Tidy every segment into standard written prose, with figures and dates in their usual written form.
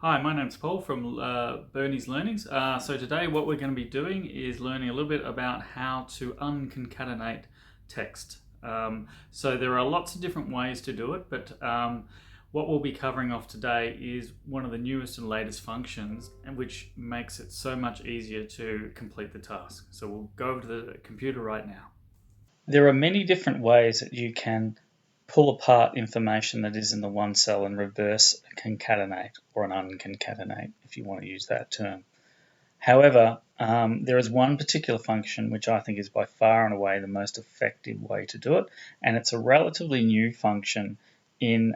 Hi, my name's Paul from Bernie's Learnings. So today what we're going to be doing is learning a little bit about how to unconcatenate text. So there are lots of different ways to do it, but what we'll be covering off today is one of the newest and latest functions, and which makes it so much easier to complete the task. So we'll go over to the computer right now. There are many different ways that you can pull apart information that is in the one cell and reverse concatenate or an unconcatenate, if you want to use that term. However, there is one particular function which I think is by far and away the most effective way to do it, and it's a relatively new function in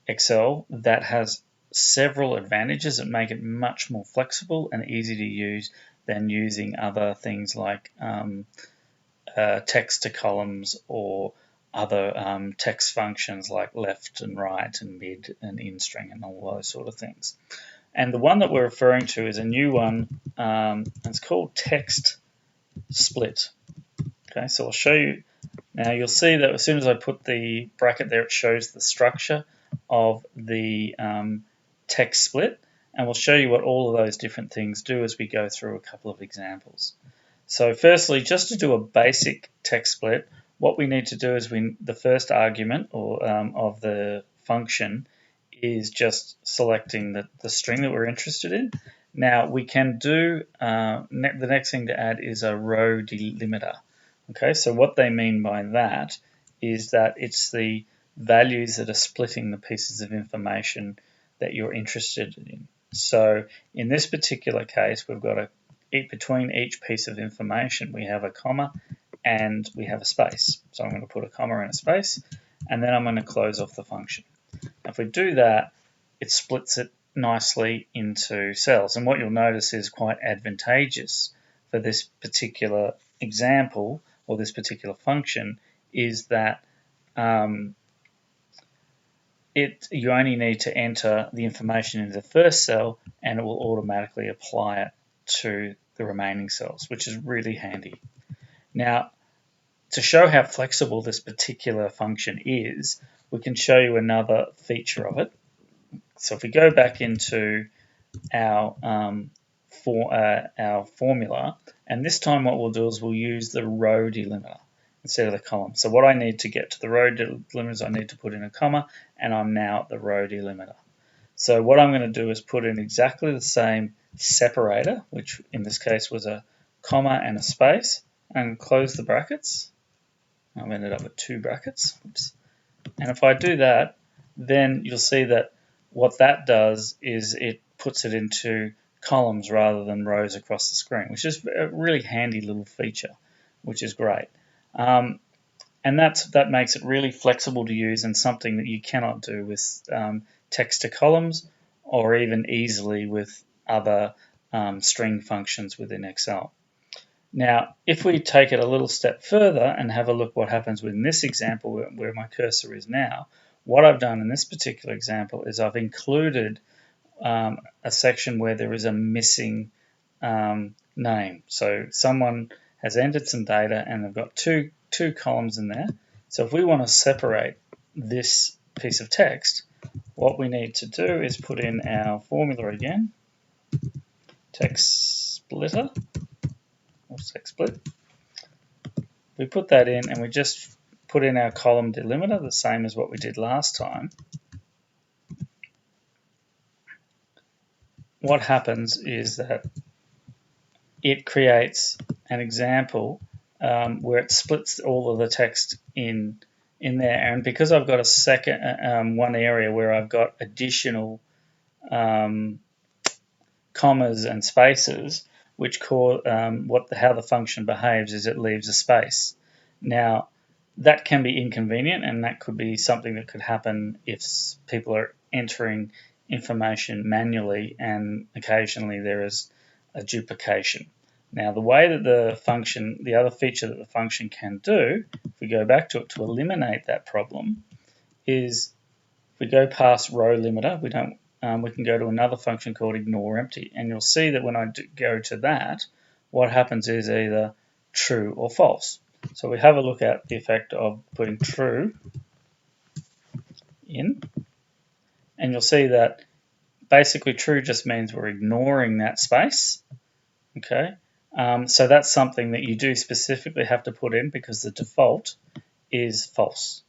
Excel that has several advantages that make it much more flexible and easy to use than using other things like text to columns or other text functions like left and right and mid and in string and all those sort of things. And the one that we're referring to is a new one. It's called Textsplit. Okay, so I'll show you. Now you'll see that as soon as I put the bracket there, it shows the structure of the text split, and we'll show you what all of those different things do as we go through a couple of examples. So firstly, just to do a basic text split, what we need to do is the first argument of the function is just selecting the string that we're interested in. Now we can do, the next thing to add is a row delimiter. Okay, so what they mean by that is that it's the values that are splitting the pieces of information that you're interested in. So in this particular case, we've got between each piece of information, we have a comma and we have a space. So I'm going to put a comma and a space, and then I'm going to close off the function. If we do that, it splits it nicely into cells. And what you'll notice is quite advantageous for this particular example or this particular function is that you only need to enter the information into the first cell and it will automatically apply it to the remaining cells, which is really handy. Now, to show how flexible this particular function is, we can show you another feature of it. So if we go back into our formula, and this time what we'll do is we'll use the row delimiter instead of the column. So what I need to get to the row delimiter is I need to put in a comma, and I'm now at the row delimiter. So what I'm going to do is put in exactly the same separator, which in this case was a comma and a space, and close the brackets. I've ended up with two brackets. Oops. And if I do that, then you'll see that what that does is it puts it into columns rather than rows across the screen, which is a really handy little feature, which is great. And that makes it really flexible to use and something that you cannot do with text to columns or even easily with other string functions within Excel. Now, if we take it a little step further and have a look what happens within this example where my cursor is now, what I've done in this particular example is I've included a section where there is a missing name. So someone has entered some data and they've got two columns in there. So if we want to separate this piece of text, what we need to do is put in our formula again, text splitter, or text split. We put that in and we just put in our column delimiter, the same as what we did last time. What happens is that it creates an example where it splits all of the text in there, and because I've got a second one area where I've got additional commas and spaces, which how the function behaves is it leaves a space. Now, that can be inconvenient, and that could be something that could happen if people are entering information manually and occasionally there is a duplication. Now, the way that the other feature that the function can do, if we go back to it to eliminate that problem, is if we go past row limiter, we can go to another function called ignore empty, and you'll see that when I go to that, what happens is either true or false. So we have a look at the effect of putting true in, and you'll see that basically true just means we're ignoring that space. Okay, so that's something that you do specifically have to put in because the default is false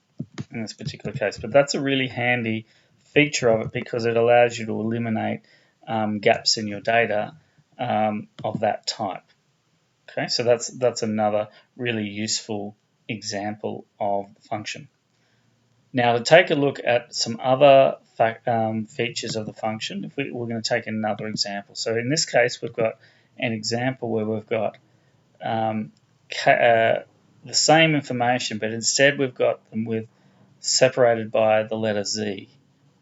in this particular case. But that's a really handy feature of it because it allows you to eliminate gaps in your data of that type. Okay, so that's another really useful example of the function. Now to take a look at some other features of the function, if we're going to take another example. So in this case, we've got an example where we've got the same information, but instead we've got them with separated by the letter Z,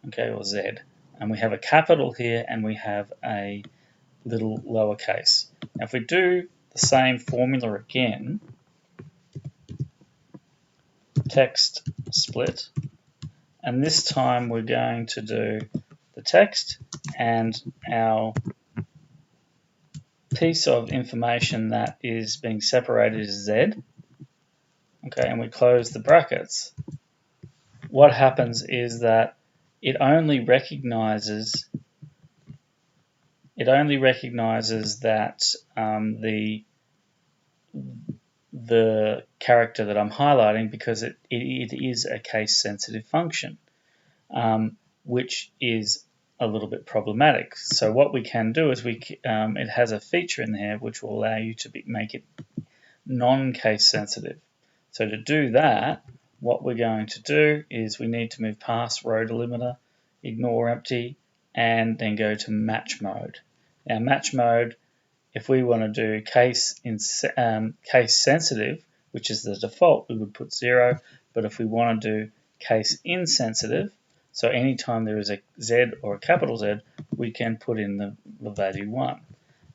okay, or Z. And we have a capital here and we have a little lowercase. Now if we do the same formula again, text split, and this time we're going to do the text and our piece of information that is being separated is Z, okay, and we close the brackets. What happens is that it only recognizes that the character that I'm highlighting because it is a case-sensitive function, which is a little bit problematic. So what we can do is it has a feature in there which will allow you to make it non-case sensitive. So to do that, what we're going to do is we need to move past row delimiter, ignore empty, and then go to match mode. Now match mode, if we want to do case sensitive, which is the default, we would put 0. But if we want to do case insensitive, so anytime there is a Z or a capital Z, we can put in the value 1.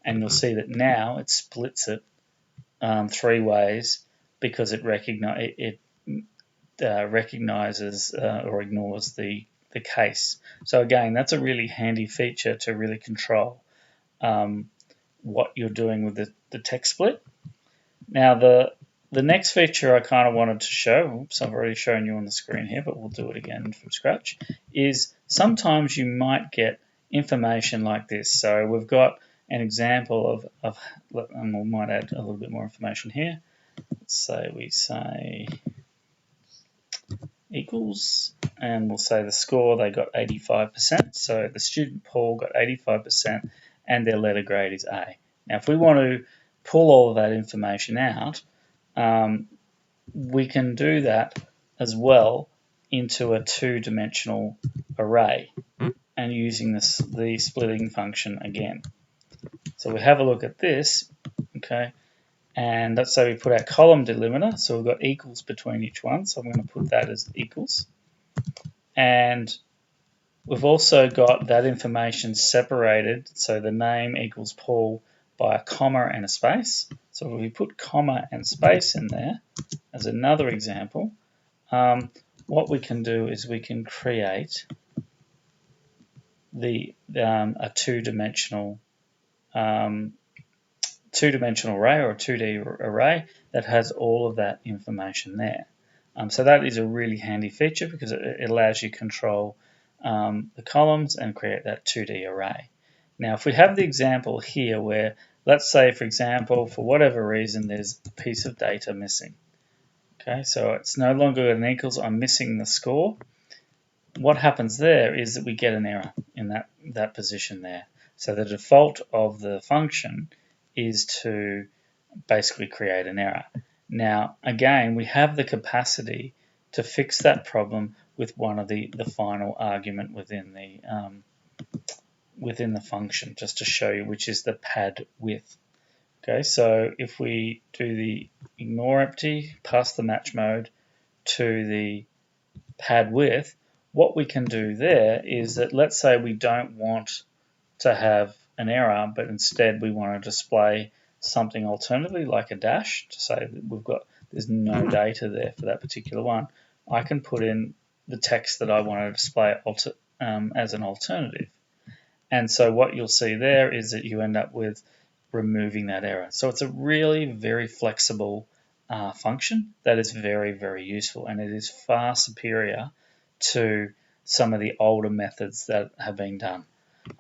And you'll see that now it splits it 3 ways because it recognizes or ignores the case. So again, that's a really handy feature to really control what you're doing with the text split. Now the next feature I kind of wanted to show, oops, I've already shown you on the screen here, but we'll do it again from scratch, is sometimes you might get information like this. So we've got an example and we might add a little bit more information here. Let's say we say equals, and we'll say the score, they got 85%. So the student Paul got 85% and their letter grade is A. Now if we want to pull all of that information out, we can do that as well into a two-dimensional array and using the splitting function again. So we have a look at this, okay, and let's say we put our column delimiter, so we've got equals between each one, so I'm going to put that as equals. And we've also got that information separated, so the name equals Paul by a comma and a space. So if we put comma and space in there as another example, what we can do is we can create a two-dimensional array or a 2D array that has all of that information there. So that is a really handy feature because it allows you to control the columns and create that 2D array. Now if we have the example here where, let's say for example, for whatever reason there's a piece of data missing. Okay, so it's no longer an equals, I'm missing the score. What happens there is that we get an error in that position there. So the default of the function is to basically create an error. Now again, we have the capacity to fix that problem with one of the final argument within the function, just to show you, which is the pad width. Okay, so if we do the ignore empty, past the match mode to the pad width, what we can do there is that, let's say we don't want to have an error, but instead we want to display something alternatively like a dash to say that there's no data there for that particular one. I can put in the text that I want to display as an alternative. And so what you'll see there is that you end up with removing that error. So it's a really very flexible function that is very, very useful, and it is far superior to some of the older methods that have been done.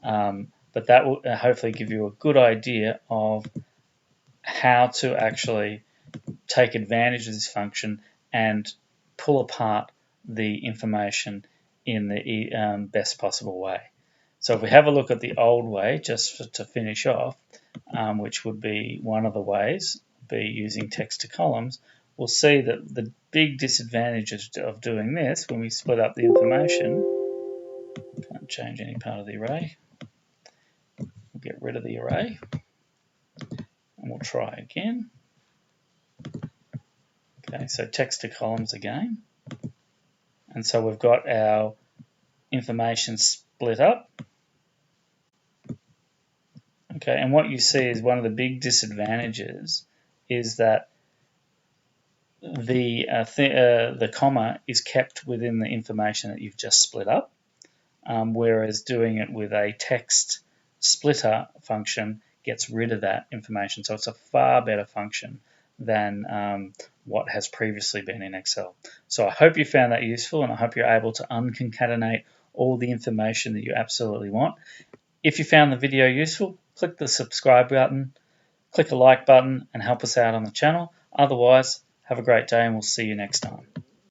But that will hopefully give you a good idea of how to actually take advantage of this function and pull apart the information in the best possible way. So if we have a look at the old way, just to finish off, which would be one of the ways, be using text to columns, we'll see that the big disadvantages of doing this, when we split up the information, can't change any part of the array, we'll get rid of the array, and we'll try again. Okay, so text to columns again. And so we've got our information split up. Okay, and what you see is one of the big disadvantages is that the comma is kept within the information that you've just split up, whereas doing it with a text splitter function gets rid of that information. So it's a far better function than what has previously been in Excel. So I hope you found that useful, and I hope you're able to unconcatenate all the information that you absolutely want. If you found the video useful, click the subscribe button, click a like button, and help us out on the channel. Otherwise, have a great day, and we'll see you next time.